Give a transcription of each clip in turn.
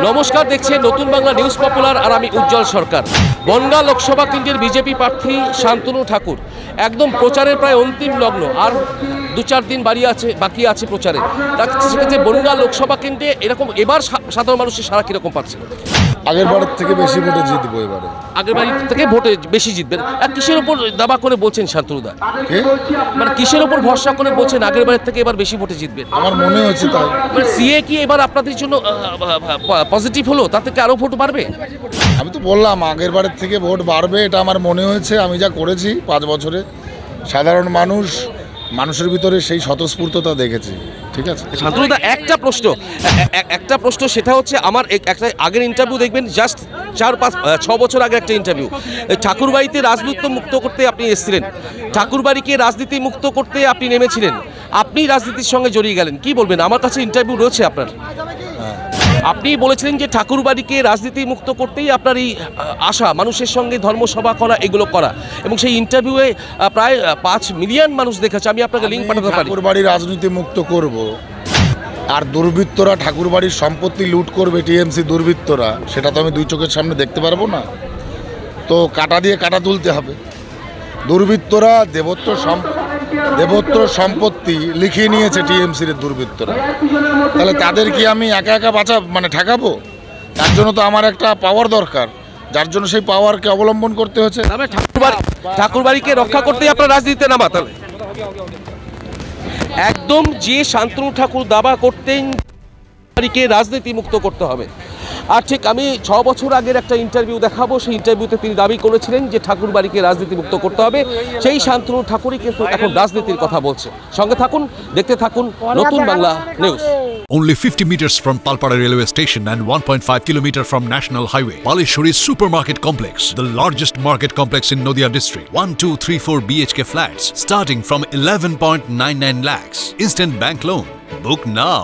নমস্কার, দেখছেন নতুন বাংলা নিউজ পপুলার আর আমি উজ্জ্বল সরকার। বনগাঁ লোকসভা কেন্দ্রের বিজেপি প্রার্থী শান্তনু ঠাকুর একদম প্রচারের প্রায় অন্তিম লগ্ন, আর 2-4 দিন বাকি আছে প্রচারে। সেক্ষেত্রে বনগাঁ লোকসভা কেন্দ্রে এরকম এবার সাধারণ মানুষের সারা কীরকম পাচ্ছে? আগের বারের থেকে বেশি ভোটে জিতবো এবারে। আগের বাড়ি থেকে ভোটে বেশি জিতবেন। আর কিসের ওপর দাবা করে বলছেন শান্তনুদা? মানে কিসের ওপর ভরসা করে বলছেন আগের বারের থেকে এবার বেশি ভোটে জিতবেন? আমার মনে হচ্ছে তাই। মানে সিএ কি এবার আপনাদের জন্য পজিটিভ হলো? তাতে কি আরও ভোট বাড়বে? আমি তো বললাম আগের বারের থেকে ভোট বাড়বে, এটা আমার মনে হয়েছে। আমি যা করেছি 5 বছরে, সাধারণ মানুষের ভিতরে সেই স্বতঃস্ফূর্ততা দেখেছি। ঠিক আছে শান্তনুদা, একটা প্রশ্ন সেটা হচ্ছে, আমার একটা আগের ইন্টারভিউ দেখবেন, জাস্ট 4-5-6 বছর আগে একটা ইন্টারভিউ। ঠাকুরবাড়িতে রাজনীতি মুক্ত করতে আপনি এসেছিলেন, ঠাকুরবাড়িকে রাজনীতি মুক্ত করতে আপনি নেমেছিলেন, আপনি রাজনীতির সঙ্গে জড়িয়ে গেলেন। কি বলবেন? আমার কাছে ইন্টারভিউ রয়েছে আপনার। আপনি বলেছিলেন যে ঠাকুরবাড়িকে রাজনীতি মুক্ত করতেই আপনার এই আশা, মানুষের সঙ্গে ধর্মসভা করা, এগুলো করা, এবং সেই ইন্টারভিউয়ে প্রায় 5 মিলিয়ন মানুষ দেখেছে। আমি আপনাকে লিঙ্ক পাঠাতে পারি। ঠাকুরবাড়ি রাজনীতি মুক্ত করব, আর দুর্বৃত্তরা ঠাকুরবাড়ির সম্পত্তি লুট করবে, টিএমসি দুর্বৃত্তরা, সেটা তো আমি 2 চোখের সামনে দেখতে পারবো না। তো কাটা দিয়ে কাটা তুলতে হবে। দুর্বৃত্তরা দেবত্র সম্পত্তি লিখিয়ে নিয়েছে টিএমসির দুর্বৃত্তরা, তাহলে তাদের কি আমি একা একা ঠেকাবো? তার জন্য তো আমার একটা পাওয়ার দরকার, যার জন্য সেই পাওয়ারকে অবলম্বন করতে হচ্ছে। ঠাকুরবাড়িকে রক্ষা করতেই আপনার রাজনীতিতে নামা। তাহলে একদম যে শান্তনু ঠাকুর দাবা করতেন রাজনীতি মুক্ত করতে হবে। আর ঠিক আমি 6 বছর আগের একটা ইন্টারভিউ দেখাবো, সেই ইন্টারভিউতে তিনি দাবি করেছিলেন যে ঠাকুরবাড়িকে রাজনীতি মুক্ত করতে হবে। সেই শান্তনু ঠাকুরই কিন্তু এখন রাজনীতির কথা বলছে। সঙ্গে থাকুন, দেখতে থাকুন নতুন Bangla news. Only 50 meters from Palpara railway station and 1.5 kilometer from National Highway. Palishuri Supermarket Complex, the largest market complex in Noida district. 1, 2, 3, 4 BHK flats starting from 11.99 lakhs. Instant bank loan. Book now.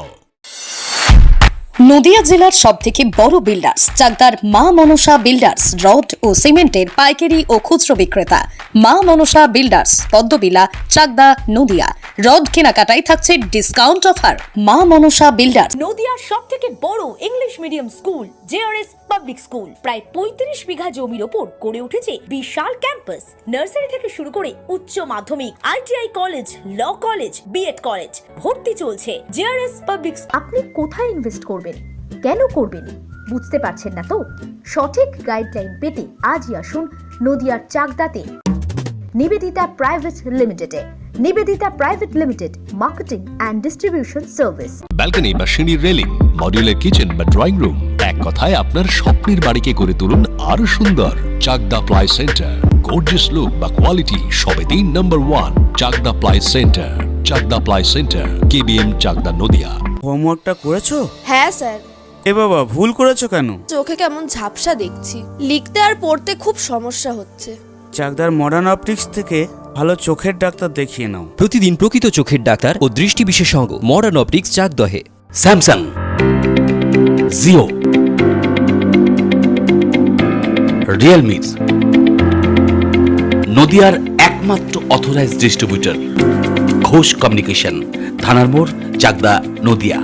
Nadia জেলার সবথেকে বড় builders চাকদার মা Manasa builders, rod ও সিমেন্টের পাইকারি ও খুচরো বিক্রেতা। মা Manasa builders, Padmabila, Chakdah, Nadia. Rod কেনাকাটায় থাকছে ডিসকাউন্ট অফার। মা মনসা বিল্ডার্স। নদিয়ার সবথেকে বড় English medium school JRS public school, প্রায় 35 বিঘা জমির ওপর গড়ে উঠেছে বিশাল ক্যাম্পাস। নার্সারি থেকে শুরু করে উচ্চ মাধ্যমিক, ITI college, law college, BEd college, ভর্তি চলছে। JRS public. আপনি কোথায় ইনভেস্ট করবেন, কেন করবেন বুঝতে পারছেন না তো? সঠিক গাইডলাইন পেতে আজই আসুন নদিয়ার চাকদাতে নিবেদিতা প্রাইভেট লিমিটেডে। Nivedita private limited, marketing and distribution service. Balcony বা সিঁড়ির রেলিং, মডিউলার কিচেন বা ড্রয়িং রুম, এক কথায় আপনার স্বপ্নের বাড়িকে করে তুলুন আরো সুন্দর। Chakdah ply centre, gorgeous look বা কোয়ালিটি সবে 3 number 1 Chakdah ply centre. Chakdah ply centre, KBM, Chakdah, Nadia. হোমওয়ার্কটা করেছো? হ্যাঁ স্যার। এ বাবা, ভুল করেছো কেন? চোখে কেমন ঝাপসা দেখছি, লিখতে আর পড়তে খুব সমস্যা হচ্ছে। চাকদার মডার্ন অপটিক্স থেকে ভালো চোখের ডাক্তার দেখিয়ে নাও। প্রতিদিন প্রকৃত চোখের ডাক্তার ও দৃষ্টি বিশেষজ্ঞ মডার্ন অপটিক্স, চাকদহে। স্যামসাং, জিও, রিয়েলমি, নদিয়ার একমাত্র অথরাইজড ডিস্ট্রিবিউটর ঘোষ কমিউনিকেশন, থানার মোড়, চাকদা, নদিয়া।